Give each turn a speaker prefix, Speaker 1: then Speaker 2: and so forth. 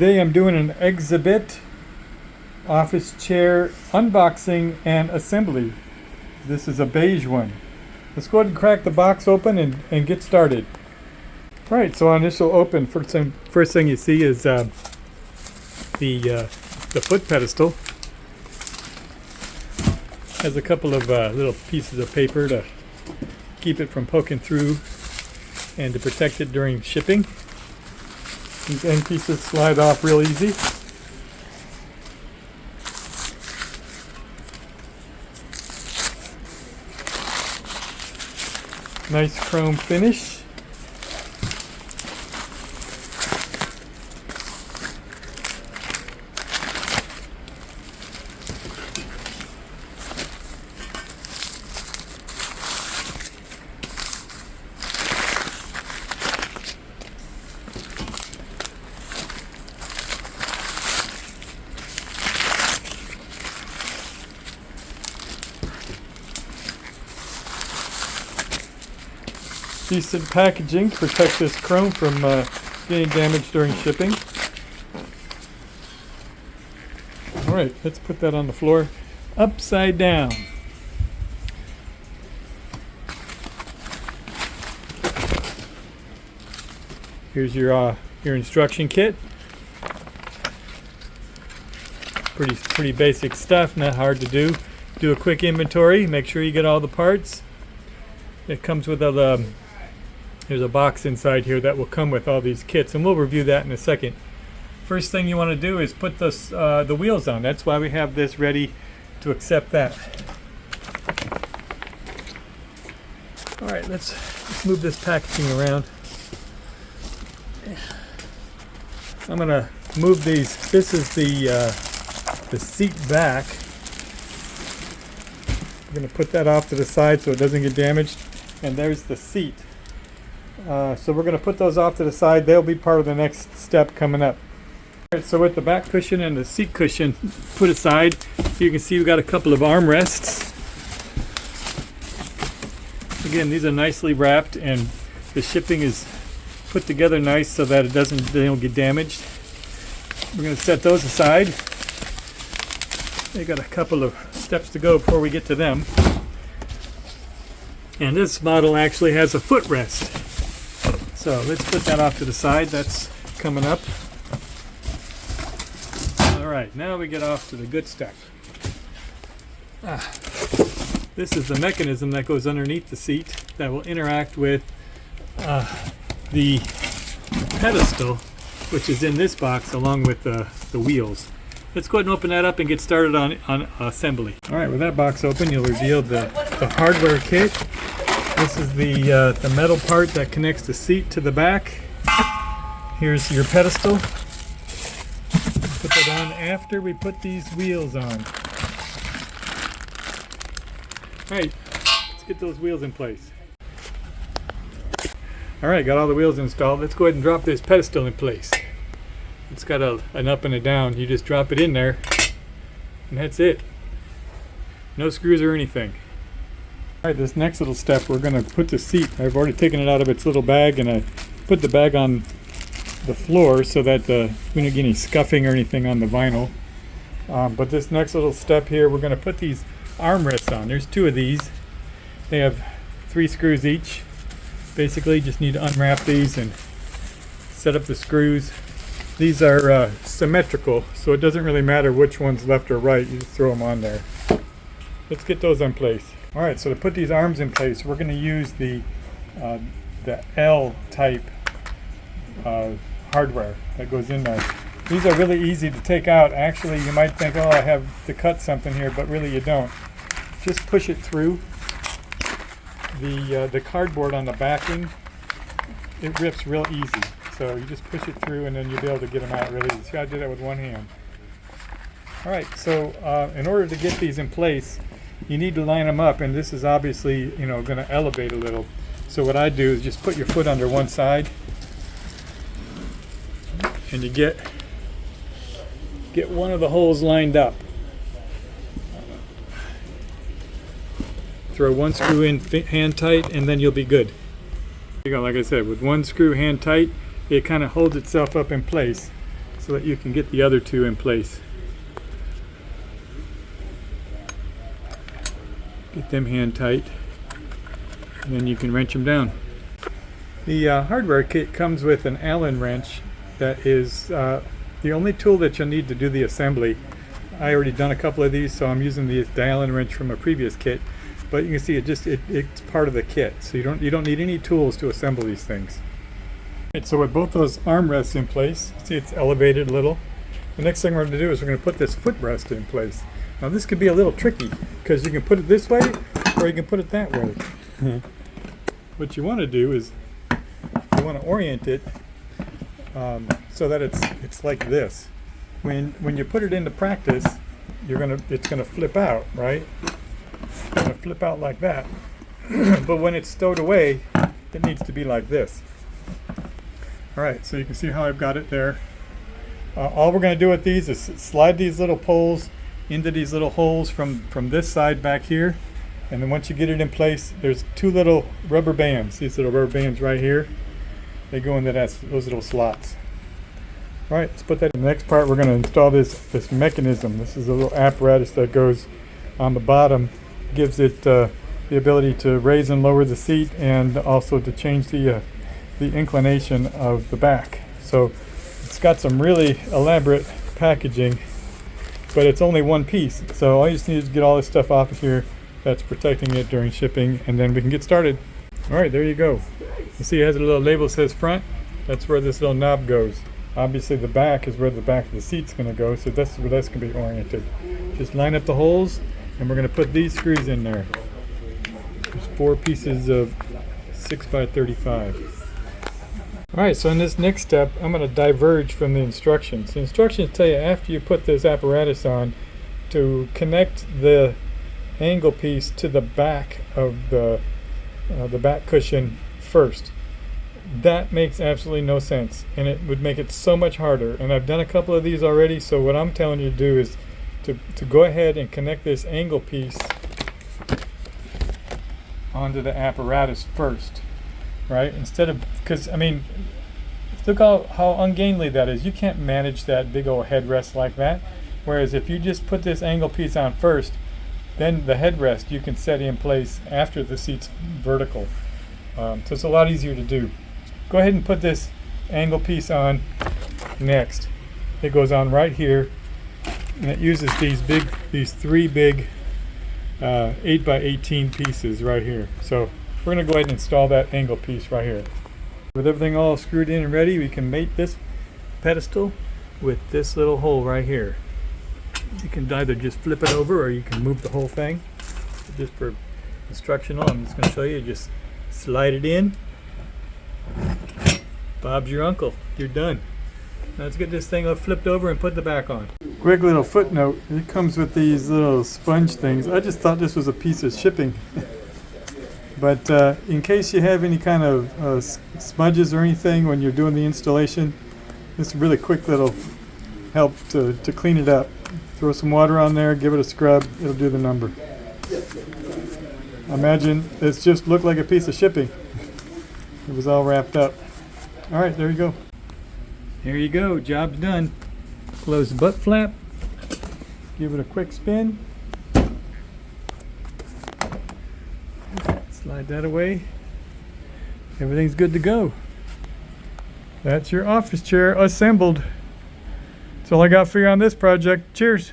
Speaker 1: Today I'm doing an Excebet office chair unboxing and assembly. This is a beige one. Let's go ahead and crack the box open and get started. Alright, so on initial open, first thing you see is the foot pedestal. Has a couple of little pieces of paper to keep it from poking through and to protect it during shipping. These end pieces slide off real easy. Nice chrome finish. Decent packaging to protect this chrome from getting damaged during shipping. Alright, let's put that on the floor upside down. Here's your instruction kit. Pretty basic stuff, not hard to do. Do a quick inventory, make sure you get all the parts. It comes with there's a box inside here that will come with all these kits, and we'll review that in a second. First thing you want to do is put the wheels on. That's why we have this ready to accept that. Alright, let's move this packaging around. I'm going to move these. This is the seat back. I'm going to put that off to the side so it doesn't get damaged. And there's the seat. So we're going to put those off to the side. They'll be part of the next step coming up. Alright, so with the back cushion and the seat cushion put aside, you can see we've got a couple of armrests. Again, these are nicely wrapped, and the shipping is put together nice so that they don't get damaged. We're going to set those aside. They got a couple of steps to go before we get to them. And this model actually has a footrest. So let's put that off to the side. That's coming up. Alright, now we get off to the good stuff. This is the mechanism that goes underneath the seat that will interact with the pedestal, which is in this box along with the wheels. Let's go ahead and open that up and get started on assembly. Alright, with that box open, you'll reveal the hardware kit. This is the metal part that connects the seat to the back. Here's your pedestal. Put that on after we put these wheels on. Alright, let's get those wheels in place. Alright, got all the wheels installed. Let's go ahead and drop this pedestal in place. It's got an up and a down. You just drop it in there, and that's it. No screws or anything. Alright, this next little step, we're going to put the seat. I've already taken it out of its little bag, and I put the bag on the floor so that we don't get any scuffing or anything on the vinyl. But this next little step here, we're going to put these armrests on. There's two of these. They have 3 screws each. Basically, just need to unwrap these and set up the screws. These are symmetrical, so it doesn't really matter which one's left or right. You just throw them on there. Let's get those in place. Alright, so to put these arms in place, we're going to use the L-type hardware that goes in there. These are really easy to take out. Actually, you might think, oh, I have to cut something here, but really you don't. Just push it through. The cardboard on the backing, it rips real easy. So you just push it through, and then you'll be able to get them out really easy. You got to do that with one hand. Alright, so in order to get these in place, you need to line them up, and this is obviously, going to elevate a little. So what I do is just put your foot under one side, and you get one of the holes lined up. Throw one screw in hand tight, and then you'll be good. There you go. Like I said, with one screw hand tight, it kind of holds itself up in place. so that you can get the other two in place. Get them hand tight, and then you can wrench them down. The hardware kit comes with an Allen wrench that is the only tool that you'll need to do the assembly. I already done a couple of these, so I'm using the Allen wrench from a previous kit. But you can see it's part of the kit, so you don't need any tools to assemble these things. Right, so with both those armrests in place, see it's elevated a little. The next thing we're going to do is we're going to put this footrest in place. Now this could be a little tricky because you can put it this way or you can put it that way. What you want to do is you want to orient it so that it's like this. When you put it into practice, it's gonna flip out, right? It's gonna flip out like that. But when it's stowed away, it needs to be like this. All right, so you can see how I've got it there. All we're gonna do with these is slide these little poles into these little holes from this side back here. And then once you get it in place, there's two little rubber bands. These little rubber bands right here. They go into those little slots. All right, let's put that in. The next part, we're going to install this mechanism. This is a little apparatus that goes on the bottom. Gives it the ability to raise and lower the seat and also to change the inclination of the back. So it's got some really elaborate packaging, but it's only one piece. So all you just need is get all this stuff off of here that's protecting it during shipping, and then we can get started. All right, there you go. You see it has a little label that says front. That's where this little knob goes. Obviously the back is where the back of the seat's going to go, so that's where that's going to be oriented. Just line up the holes, and we're going to put these screws in there. There's 4 pieces of 6x35. All right, so in this next step, I'm going to diverge from the instructions. The instructions tell you after you put this apparatus on to connect the angle piece to the back of the back cushion first. That makes absolutely no sense, and it would make it so much harder. And I've done a couple of these already, so what I'm telling you to do is to go ahead and connect this angle piece onto the apparatus first, right? Instead of, because I mean, look how ungainly that is. You can't manage that big old headrest like that. Whereas if you just put this angle piece on first, then the headrest you can set in place after the seat's vertical. So it's a lot easier to do. Go ahead and put this angle piece on next. It goes on right here, and it uses these 3 big 8x18 pieces right here. So we're going to go ahead and install that angle piece right here. With everything all screwed in and ready, we can mate this pedestal with this little hole right here. You can either just flip it over or you can move the whole thing. Just for instructional, I'm just going to show you. Just slide it in. Bob's your uncle. You're done. Now let's get this thing all flipped over and put the back on. Quick little footnote. It comes with these little sponge things. I just thought this was a piece of shipping. But in case you have any kind of smudges or anything when you're doing the installation, this is a really quick little help to clean it up. Throw some water on there, give it a scrub, it'll do the number. Imagine it's just looked like a piece of shipping. It was all wrapped up. All right, there you go. There you go, job's done. Close the butt flap, give it a quick spin. Slide that away. Everything's good to go. That's your office chair assembled. That's all I got for you on this project. Cheers.